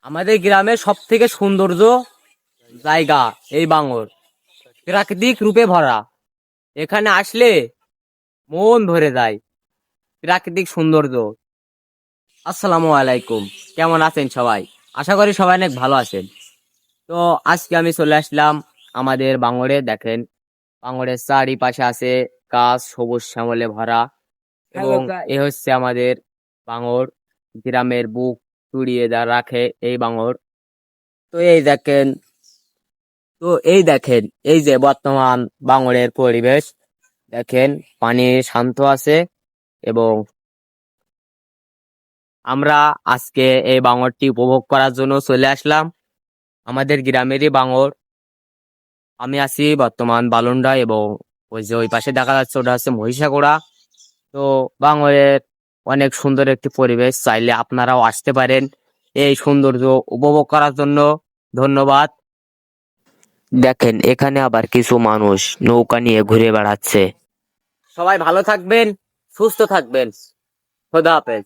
আমাদের গ্রামের সব থেকে সৌন্দর্য জায়গা এই বাঙর, প্রাকৃতিক রূপে ভরা। এখানে আসলে মন ভরে যায়, প্রাকৃতিক সৌন্দর্য। আসসালামু আলাইকুম, কেমন আছেন সবাই? আশা করি সবাই অনেক ভালো আছেন। তো আজকে আমি চলে আসলাম আমাদের বাঙড়ে। দেখেন, বাঙড়ের চারিপাশে আছে গাছ, সবুজ শ্যামলে ভরা। এবং এ হচ্ছে আমাদের বাঙর, গ্রামের বুক চুড়িয়ে যা রাখে এই বাঙর। তো এই দেখেন, এই যে বর্তমান বাঙড়ের পরিবেশ দেখেন, পানি শান্ত আছে। এবং আমরা আজকে এই বাঙরটি উপভোগ করার জন্য চলে আসলাম। আমাদের গ্রামেরই বাঙর। আমি আছি বর্তমান বালুন্ডা, এবং ওই যে ওই পাশে দেখা যাচ্ছে ওটা হচ্ছে মহিষাগোড়া। তো বাঙরের অনেক সুন্দর একটি পরিবেশ, চাইলে আপনারাও আসতে পারেন এই সৌন্দর্য উপভোগ করার জন্য। ধন্যবাদ। দেখেন, এখানে আবার কিছু মানুষ নৌকা নিয়ে ঘুরে বেড়াচ্ছে। সবাই ভালো থাকবেন, সুস্থ থাকবেন। খোদা হাফেজ।